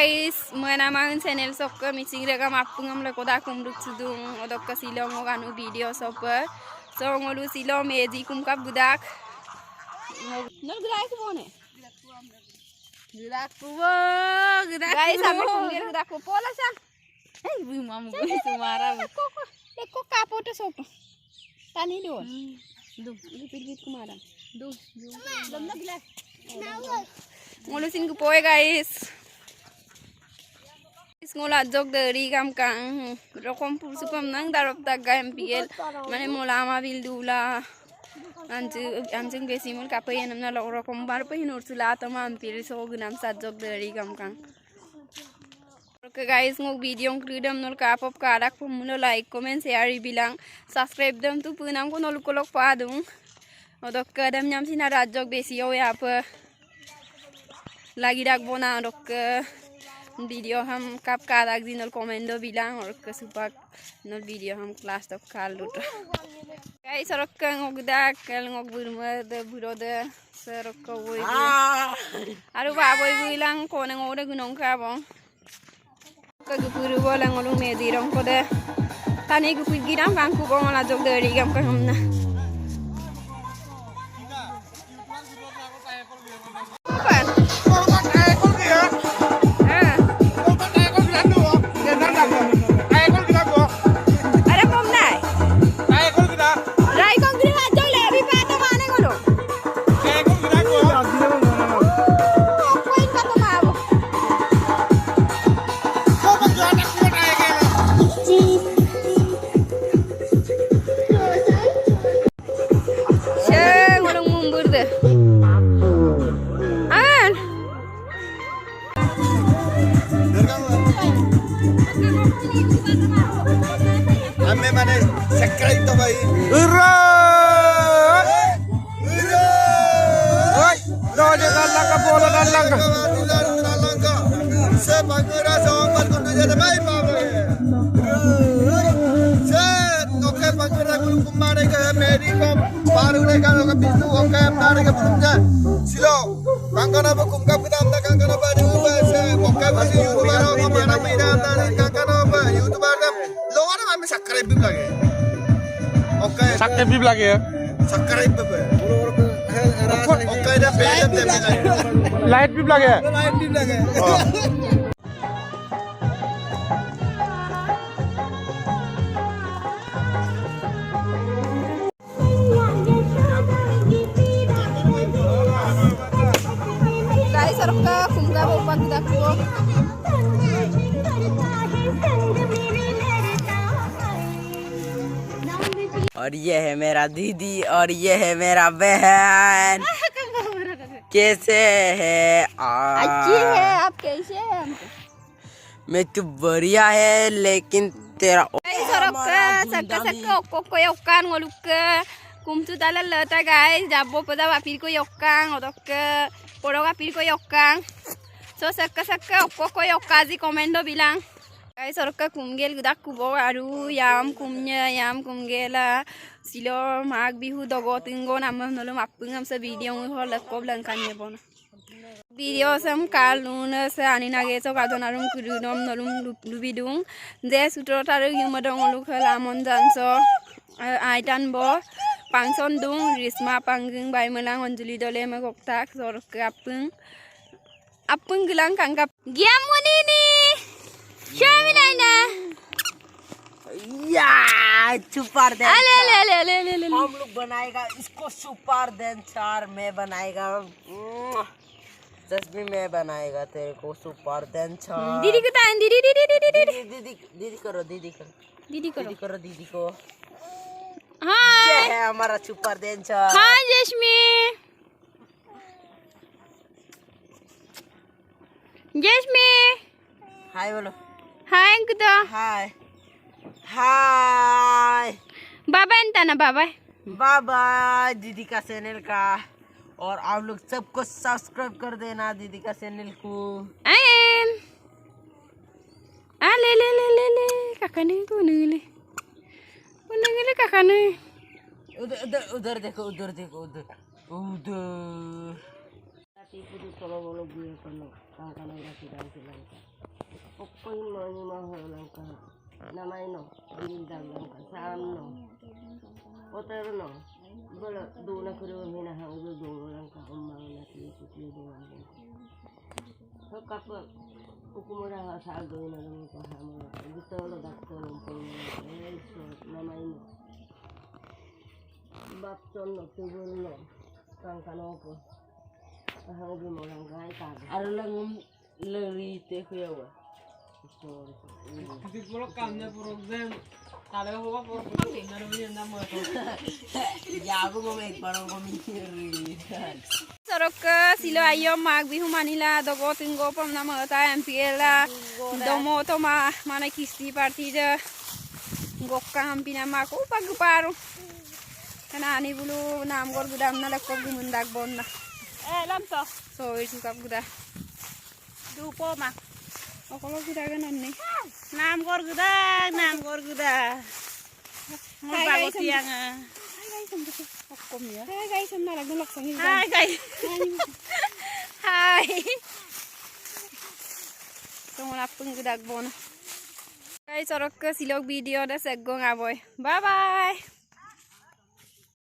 guys, menamakan channel sokka micing rega mapungam le koda kumruk sudung odok ka silong anu video sopa so ngolu silong meji kumkap budak nol gerak ku bone gerak guys sampe kundir gerak ku pola sa bu mamu bu sumara ko kapote sopa tani do ini pilgit kumaran dom na gelas ngolu sin ku poe guys ngola jog dari kam kang rokom supam nang darop taga MPL mane mola ma bil dula anjing besi mul kapai namna rokom bar pe hinur sula tama MPL so gunam sa jog dari kam kang oke guys ngok video kridam nol kapop karak pumulo like comment share bilang subscribe dam tu punam ko nol kolok pa dung odok kadam nyam sina rajok besi o ya pe lagi dak bona odok video हम कब कादाक दिन नल कमेंटो belong और कसुपाक नल video हम class तक काल लुट guys सरक ngogda kel ngog burma de burode सरक वoi आरो बाबोय बिलांग कोने ngode gunong ka bong ka gupuru bola ngolung me dirong ko de tani gupu giram kan ku bong la jog de rigam ka hamna हमें माने subscribe तो भाई से बंगरा सोमवार को तुझे भाई बाबा से तो के बंगरा को कुमारे का मेरी को पारुने का लोग बिंदु को के अपनाने के पुंजा सिलो कंगना को कुमका पिताम दा कंगना पर से ओके बसी यूट्यूबर को माना मेरा अंदर कंगना पर यूट्यूबर दा लोगों ने हमें सब्सक्राइब भी लगे ओके सब्सक्राइब भी लगे सब्सक्राइब पे ओके दा बेल दे लाइट भी लगे guys सरक kumga bopak dakko और ये है मेरा दीदी और ये है मेरा बहन कैसे है अच्छी है आप कैसे हैं मैं तो बढ़िया है लेकिन तेरा ko yokan ngoluk kumtu dalal lata guys jabo pada wapir ko yokang odok poro wapir ko yokang so sakka ko yokazi komendo bilang guys sorka kumgel gudak kubo aru yam kumgela silo mag bihu dogo tingo namam nolom appungam sa video ho lakob langkan yebon video sam kalun sa ani nage so kadonarum kudunom nolom lubidung je sutrotaru yumadong lukhala mon janso aitan bo pangson dung risma panggung bai melang onjuli dole me koktak sorka appung gelang kangkap giamuni ni Shamilana या super ले हम लोग बनाएगा इसको super denser में बनाएगा जस्मी में बनाएगा तेरे को सुपर डेंसर दीदी को तान दीदी करो दीदी को हाय ये है हमारा सुपर डेंसर हाय जस्मी हाय बोलो हाय कुतो हाय बाबा एंता ना बाबा दीदी का चैनल का और आप लोग सबको सब्सक्राइब कर देना दीदी का चैनल को ले kakane ko nile kakane उधर देखो चलो बोलो Namay no, bilindang lang ka, saan no. Otero no, bala doon na kuro minahang doon lang ka, umang natisip niyo doon. So kapag ukumura ka sa agawin na lang ko hamo, gusto lo dakto lang po niya, so namay no. Bapton no, tubur no, kang kanopo. Kahang mo lang kay taga. Ano lang lerite ko yawa. Siguro kanya program. Kalau ko po kami naroon na mo to. Yago mo may parang kumiri. Sorok silo ayo magbihu Manila dogo tinggo pam na mata MPL domo to mana kisti partida gokka hampina mako pagparu kana ani bulu nam gor gudam na lekko gumundak bonna lamto so itu kap guda dupo ma okolo guda ganon ni nam gor guda mul bago tiang Hai guys, I'm not going to look Hi guys. Hi. Kamu lapang gedak bon. Guys, orok ke silog video dah segong aboy. Bye bye.